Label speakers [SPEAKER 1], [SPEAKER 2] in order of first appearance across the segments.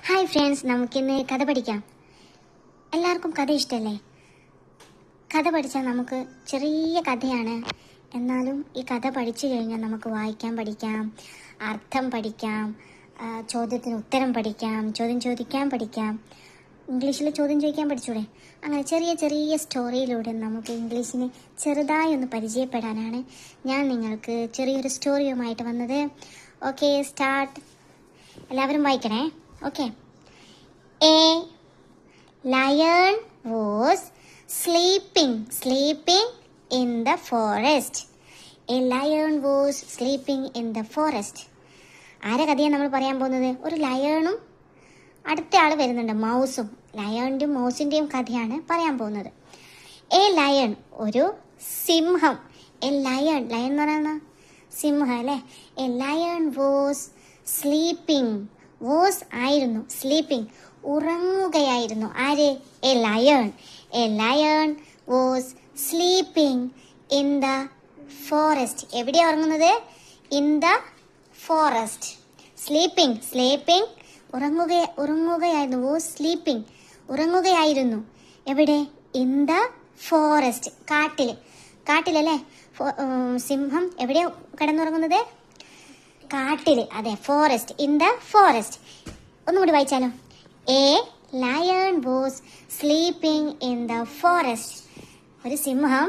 [SPEAKER 1] Hi friends, നമുക്കിന്ന് കഥ പഠിക്കാം. എല്ലാവർക്കും കഥ ഇഷ്ടമല്ലേ? കഥ പഠിച്ചാൽ നമുക്ക് ചെറിയ കഥയാണ്, എന്നാലും ഈ കഥ പഠിച്ചു കഴിഞ്ഞാൽ നമുക്ക് വായിക്കാൻ പഠിക്കാം, അർത്ഥം പഠിക്കാം, ചോദ്യത്തിന് ഉത്തരം പഠിക്കാം, ചോദ്യം ചോദിക്കാൻ പഠിക്കാം, ഇംഗ്ലീഷിൽ ചോദ്യം ചോദിക്കാൻ പഠിച്ചൂടെ? അങ്ങനെ ചെറിയ ചെറിയ സ്റ്റോറിയിലൂടെ നമുക്ക് ഇംഗ്ലീഷിനെ ചെറുതായി ഒന്ന് പരിചയപ്പെടാനാണ് ഞാൻ നിങ്ങൾക്ക് ചെറിയൊരു സ്റ്റോറിയുമായിട്ട് വന്നത്. Okay, start. എല്ലാവരും വായിക്കണേ. Okay. A lion was sleeping in the forest. A lion was sleeping in the forest. ആരെ കഥയാണ് നമ്മൾ പറയാൻ പോകുന്നത്? ഒരു ലയണും അടുത്ത ആൾ വരുന്നുണ്ട്, മൗസും. ലയണിൻ്റെയും മൗസിൻ്റെയും കഥയാണ് പറയാൻ പോകുന്നത്. എ ലയൺ, ഒരു സിംഹം. എ ലയൺ എന്ന് പറയുന്ന സിംഹം അല്ലേ? A lion was sleeping. Was ആയിരുന്നു, സ്ലീപ്പിംഗ് ഉറങ്ങുകയായിരുന്നു. ആര്? A lion. A lion was sleeping in the forest. എവിടെയാണ് ഉറങ്ങുന്നത്? In the forest. സ്ലീപ്പിംഗ് ഉറങ്ങുകയായിരുന്നു. വാസ് സ്ലീപ്പിംഗ് ഉറങ്ങുകയായിരുന്നു. എവിടെ? In the forest. കാട്ടിലല്ലേ സിംഹം എവിടെയാ കിടന്നുറങ്ങുന്നത്? കാട്ടിൽ. അതെ, ഫോറസ്റ്റ്. In the forest. ഒന്നുകൂടി വായിച്ചാലോ? A lion was sleeping in the forest. ഒരു സിംഹം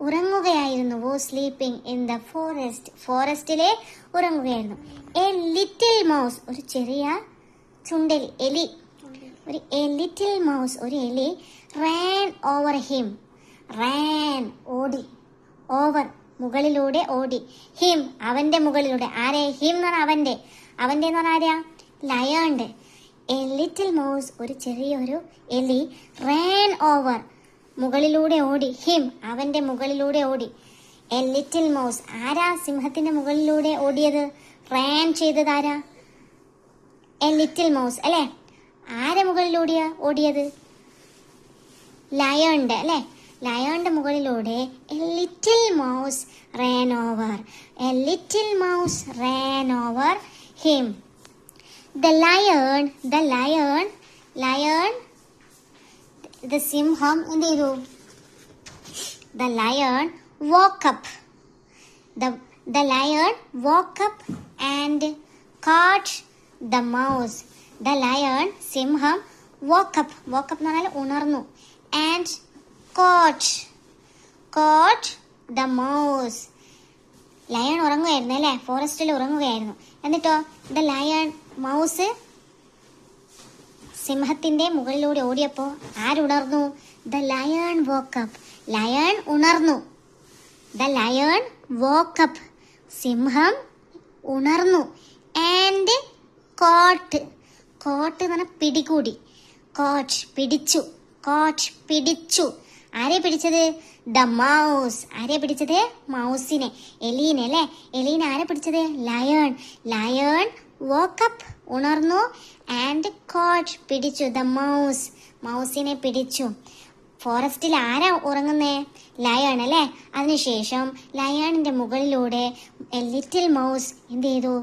[SPEAKER 1] ഉറങ്ങുകയായിരുന്നു. Was sleeping in the forest. ഫോറസ്റ്റിലെ ഉറങ്ങുകയായിരുന്നു. എ ലിറ്റിൽ മൗസ്, ഒരു ചെറിയ ചുണ്ടലി, എലി. എ ലിറ്റിൽ മൗസ്, ഒരു എലി. Rann over him. റാൻ ഓടി. ഓവർ മുകളിലൂടെ ഓടി. ഹിം അവന്റെ മുകളിലൂടെ. ആരെ? ഹിം എന്ന് പറഞ്ഞാൽ അവന്റെ എന്ന് പറഞ്ഞാൽ ആരെയാ? ലയണ്ട്. എ ലിറ്റിൽ മൗസ്, ഒരു ചെറിയൊരു എലി. റാൻ ഓവർ മുകളിലൂടെ ഓടി. ഹിം അവന്റെ മുകളിലൂടെ ഓടി. A little mouse. ആരാ സിംഹത്തിന്റെ മുകളിലൂടെ ഓടിയത്? റാൻ ചെയ്തത് ആരാ? എ ലിറ്റിൽ മൗസ് അല്ലേ? ആരെ മുകളിലൂടെ ഓടിയത്? ലയണ്ട് അല്ലേ? ലയണിന്റെ മുകളിലൂടെ a little mouse ran over. A little mouse ran over him. The സിംഹം എന്ത് ചെയ്തു? The lion woke up. The lion woke up and caught the mouse. The lion, സിംഹം, woke up എന്ന് പറഞ്ഞാൽ ഉണർന്നു. And caught the mouse. Lion ഉറങ്ങുകയായിരുന്നു അല്ലേ? ഫോറസ്റ്റിൽ ഉറങ്ങുകയായിരുന്നു. എന്നിട്ടോ ദ ലയൺ, മൗസ് സിംഹത്തിന്റെ മുകളിലൂടെ ഓടിയപ്പോൾ ആരുണർന്നു? The lion woke up. Lion ഉണർന്നു. The lion woke up. സിംഹം ഉണർന്നു. ആൻഡ് കോട്ട് എന്ന് പറഞ്ഞാൽ പിടികൂടി. പിടിച്ചു. ആരെ പിടിച്ചത്? The mouse. ആരെ പിടിച്ചത്? മൗസിനെ, എലീനെ അല്ലേ? എലീനെ ആരെ പിടിച്ചത്? ലയൺ woke up ഉണർന്നു. ആൻഡ് കോട്ട് പിടിച്ചു. ദ മൗസിനെ പിടിച്ചു. ഫോറസ്റ്റിൽ ആരാ ഉറങ്ങുന്നേ? ലയൺ അല്ലേ? അതിനുശേഷം ലയണിന്റെ മുകളിലൂടെ എ ലിറ്റിൽ മൗസ് എന്ത് ചെയ്തു?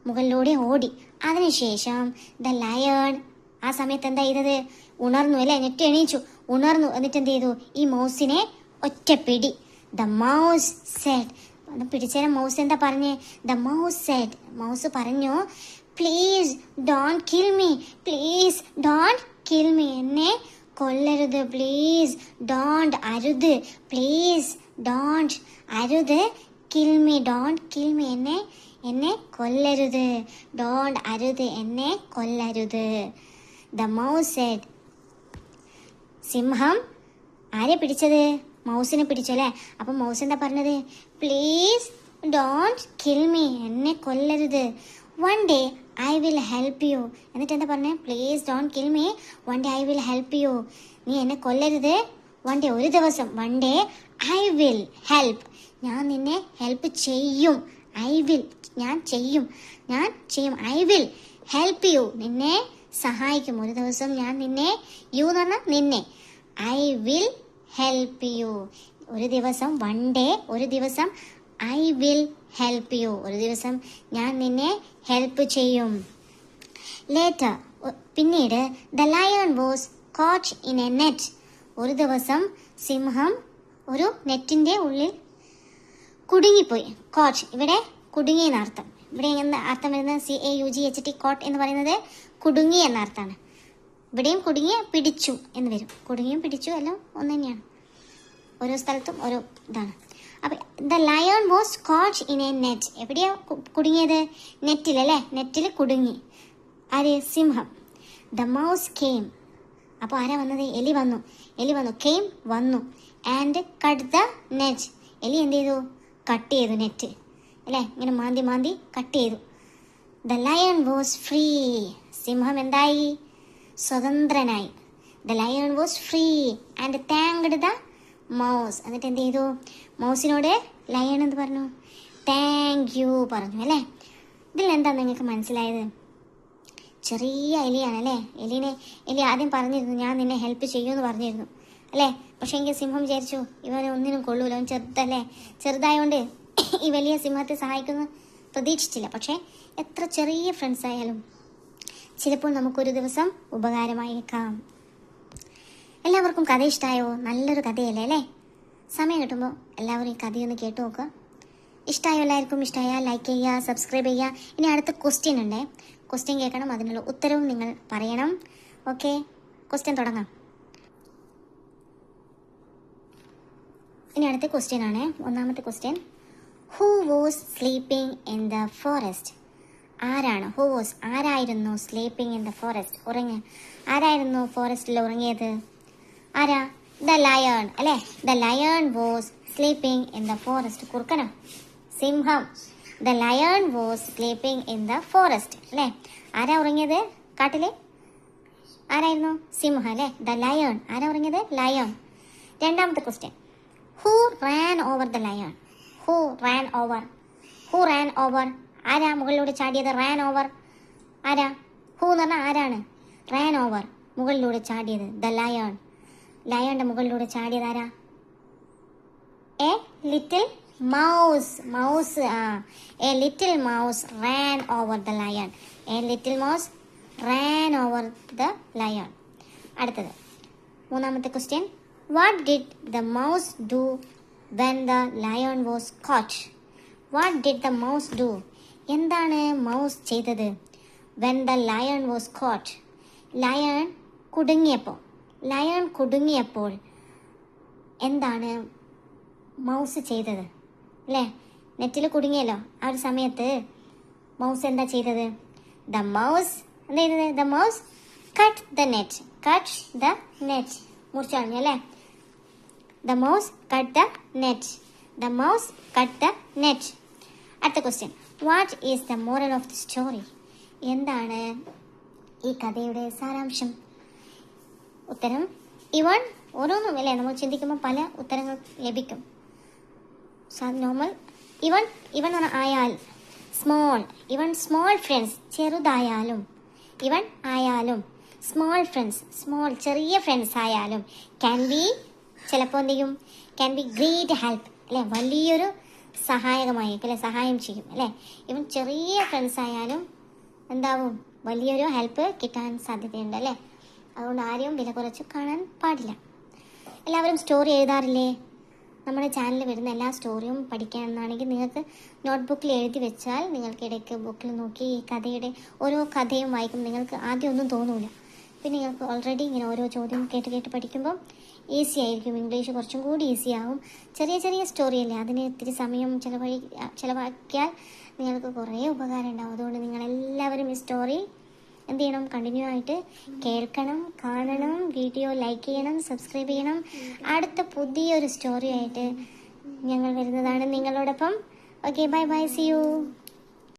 [SPEAKER 1] മുകളിലൂടെ ഓടി. അതിനുശേഷം ദ ലയൺ ആ സമയത്ത് എന്താ ചെയ്തത്? ഉണർന്നു അല്ലേ? ഞെട്ടി എണീച്ചു, ഉണർന്നു. എന്നിട്ട് എന്ത് ചെയ്തു? ഈ മൗസിനെ ഒറ്റപ്പിടി. The mouse said. പിടിച്ചേരം മൗസ് എന്താ പറഞ്ഞേ? The mouse said. മൗസ് പറഞ്ഞു, പ്ലീസ് ഡോണ്ട് കിൽ മീ. എന്നെ കൊല്ലരുത്. പ്ലീസ് ഡോണ്ട്, അരുത്. പ്ലീസ് ഡോണ്ട്, അരുത്. കിൽ മീ എന്നെ കൊല്ലരുത്. ഡോണ്ട്, അരുത്. എന്നെ കൊല്ലരുത്. The mouse said. സിംഹം ആരെ പിടിച്ചത്? മൗസിനെ പിടിച്ചു അല്ലേ? അപ്പം മൗസ് എന്താ പറഞ്ഞത്? പ്ലീസ് ഡോണ്ട് കിൽ മീ, എന്നെ കൊല്ലരുത്. One day I will help you. എന്നിട്ട് എന്താ പറഞ്ഞേ? Please don't kill me, one day I will help you. നീ എന്നെ കൊല്ലരുത്. വൺ ഡേ, ഒരു ദിവസം. One day I will help, ഞാൻ നിന്നെ ഹെൽപ്പ് ചെയ്യും. ഞാൻ ചെയ്യും. ഐ വിൽ ഹെൽപ്പ് യു, നിന്നെ സഹായിക്കും. ഒരു ദിവസം ഞാൻ നിന്നെ, യു എന്ന് പറഞ്ഞാൽ നിന്നെ. I will help you. ഒരു ദിവസം, വൺ ഡേ, ഒരു ദിവസം. ഐ വിൽ ഹെൽപ്പ് യു, ഒരു ദിവസം ഞാൻ നിന്നെ ഹെൽപ്പ് ചെയ്യും. ലേറ്റർ, പിന്നീട് the lion was coat in A net. ഒരു ദിവസം സിംഹം ഒരു നെറ്റിൻ്റെ ഉള്ളിൽ കുടുങ്ങിപ്പോയി. കോട്ട് ഇവിടെ കുടുങ്ങി എന്നർത്ഥം. ഇവിടെ എന്താ അർത്ഥം വരുന്നത്? CAUGHT കോട്ട് എന്ന് പറയുന്നത് കുടുങ്ങി എന്ന അർത്ഥമാണ്. ഇവിടെയും കുടുങ്ങി പിടിച്ചു എന്ന് വരും. കുടുങ്ങിയും പിടിച്ചു എല്ലാം ഒന്ന് തന്നെയാണ്. ഓരോ സ്ഥലത്തും ഓരോ ഇതാണ്. അപ്പം the lion was coat in A net. എവിടെയാണ് കുടുങ്ങിയത്? നെറ്റിൽ അല്ലേ? നെറ്റിൽ കുടുങ്ങി. ആര്? സിംഹം. The mouse came. അപ്പോൾ ആരാ വന്നത്? എലി വന്നു. കെയിം വന്നു. And cut the net. എലി എന്ത് ചെയ്തു? കട്ട് ചെയ്തു നെറ്റ് അല്ലേ? ഇങ്ങനെ മാന്തി കട്ട് ചെയ്തു. The lion was free. സിംഹം എന്തായി? സ്വതന്ത്രനായി. The lion was free and thanked the mouse. എന്നിട്ട് എന്ത് ചെയ്തു? മൗസിനോട് ലയൺ എന്ത് പറഞ്ഞു? താങ്ക് യു പറഞ്ഞു അല്ലേ? ഇതിൽ എന്താ നിങ്ങൾക്ക് മനസ്സിലായത്? ചെറിയ എലിയാണല്ലേ? എലി ആദ്യം പറഞ്ഞിരുന്നു ഞാൻ നിന്നെ ഹെൽപ്പ് ചെയ്യുമെന്ന് പറഞ്ഞിരുന്നു അല്ലേ? പക്ഷേ എങ്കിൽ സിംഹം വിചാരിച്ചു ഇവനെ ഒന്നിനും കൊള്ളൂല, അവൻ ചെറുതല്ലേ, ചെറുതായതുകൊണ്ട് ഈ വലിയ സിംഹത്തെ സഹായിക്കുന്നു പ്രതീക്ഷിച്ചില്ല. പക്ഷേ എത്ര ചെറിയ ഫ്രണ്ട്സ് ആയാലും ചിലപ്പോൾ നമുക്കൊരു ദിവസം ഉപകാരമായേക്കാം. എല്ലാവർക്കും കഥ ഇഷ്ടമായോ? നല്ലൊരു കഥയല്ലേ അല്ലേ? സമയം കിട്ടുമ്പോൾ എല്ലാവരും ഈ കഥയൊന്ന് കേട്ടു നോക്കുക. ഇഷ്ടമായോ? എല്ലാവർക്കും ഇഷ്ടമായാൽ ലൈക്ക് ചെയ്യുക, സബ്സ്ക്രൈബ് ചെയ്യുക. ഇനി അടുത്ത ക്വസ്റ്റ്യൻ ഉണ്ട്. ക്വസ്റ്റ്യൻ കേൾക്കണം, അതിനുള്ള ഉത്തരവും നിങ്ങൾ പറയണം. ഓക്കെ, ക്വസ്റ്റ്യൻ തുടങ്ങാം. ഇനി അടുത്ത ക്വസ്റ്റ്യൻ ആണ്. ഒന്നാമത്തെ question, who was sleeping in the forest? ആരാണ്? ഹൂ വാസ് ആരായിരുന്നു? സ്ലീപ്പിംഗ് ഇൻ ദ ഫോറസ്റ്റ് ആരായിരുന്നു ഫോറസ്റ്റിൽ ഉറങ്ങിയത്? ആരാ? ദ ലയൺ അല്ലേ? The lion was sleeping in the forest. കുറുക്കനോ? സിംഹം. The lion was sleeping in the forest അല്ലേ? ആരാ ഉറങ്ങിയത് കാട്ടില്? ആരായിരുന്നു? സിംഹം അല്ലേ? The lion. ആരാ ഉറങ്ങിയത്? ലയൺ. രണ്ടാമത്തെ question, who ran over the lion? Who ran over ആരാ മുകളിലൂടെ ചാടിയത്? റാൻ ഓവർ ആരാ? ഹൂ എന്ന് പറഞ്ഞാൽ ആരാണ്? റാൻ ഓവർ മുകളിലൂടെ ചാടിയത്. The lion. ലയണിന്റെ മുകളിലൂടെ ചാടിയത് ആരാ? A little mouse. A little mouse ran over the lion. A little mouse ran over the lion. അടുത്തത് മൂന്നാമത്തെ question, what did the mouse do when the lion was caught? What did the mouse do? എന്താണ് mouse ചെയ്തത്? When the lion was caught. Lion കുടുങ്ങിയപ്പോൾ എന്താണ് mouse ചെയ്തത്? അല്ലേ? നെറ്റിൽ കുടുങ്ങിയല്ലോ ആ ഒരു സമയത്ത് മൗസ് എന്താ ചെയ്തത്? ദ മൗസ് എന്താ ചെയ്തത്? The mouse cut the net. മുറിച്ചു കളഞ്ഞു അല്ലേ? The mouse cut the net. അടുത്ത question, what is the moral of the story? എന്താണ് ഈ കഥയുടെ സാരാംശം? ഉത്തരം ഇവൺ. ഓരോന്നും അല്ലേ നമ്മൾ ചിന്തിക്കുമ്പോൾ പല ഉത്തരങ്ങൾ ലഭിക്കും. നോർമൽ ഇവൺ എന്ന് പറഞ്ഞാൽ ആയാൽ, സ്മോൾ ഫ്രണ്ട്സ് ചെറുതായാലും, ഇവൺ ആയാലും, സ്മോൾ ചെറിയ ഫ്രണ്ട്സ് ആയാലും, ക്യാൻ ബി ചിലപ്പോൾ എന്ത് ചെയ്യും? ക്യാൻ ബി ഗ്രേറ്റ് ഹെൽപ്പ് അല്ലേ? വലിയൊരു സഹായകമായിരിക്കും അല്ലേ? സഹായം ചെയ്യും അല്ലേ? ഇവൻ ചെറിയ ഫ്രണ്ട്സ് ആയാലും എന്താവും? വലിയൊരു ഹെൽപ്പ് കിട്ടാൻ സാധ്യതയുണ്ട് അല്ലേ? അതുകൊണ്ട് ആരെയും വില കുറച്ച് കാണാൻ പാടില്ല. എല്ലാവരും സ്റ്റോറി എഴുതാറില്ലേ? നമ്മുടെ ചാനലിൽ വരുന്ന എല്ലാ സ്റ്റോറിയും പഠിക്കാമെന്നാണെങ്കിൽ നിങ്ങൾക്ക് നോട്ട്ബുക്കിൽ എഴുതി വെച്ചാൽ നിങ്ങൾക്ക് ഇടയ്ക്ക് ബുക്കിൽ നോക്കി ഈ കഥയുടെ ഓരോ കഥയും വായിക്കും. നിങ്ങൾക്ക് ആദ്യം ഒന്നും തോന്നൂല. പിന്നെ നിങ്ങൾക്ക് ഓൾറെഡി ഇങ്ങനെ ഓരോ ചോദ്യം കേട്ട് പഠിക്കുമ്പോൾ ഈസി ആയിരിക്കും. ഇംഗ്ലീഷ് കുറച്ചും കൂടി ഈസി ആവും. ചെറിയ സ്റ്റോറി അല്ലേ? അതിന് ഇത്തിരി സമയം ചിലവാക്കിയാൽ നിങ്ങൾക്ക് കുറേ ഉപകാരം ഉണ്ടാവും. അതുകൊണ്ട് നിങ്ങളെല്ലാവരും ഈ സ്റ്റോറി എന്ത് ചെയ്യണം? കണ്ടിന്യൂ ആയിട്ട് കേൾക്കണം, കാണണം, വീഡിയോ ലൈക്ക് ചെയ്യണം, സബ്സ്ക്രൈബ് ചെയ്യണം. അടുത്ത പുതിയൊരു സ്റ്റോറി ആയിട്ട് ഞങ്ങൾ വരുന്നതാണ് നിങ്ങളോടൊപ്പം. Okay, bye, see U.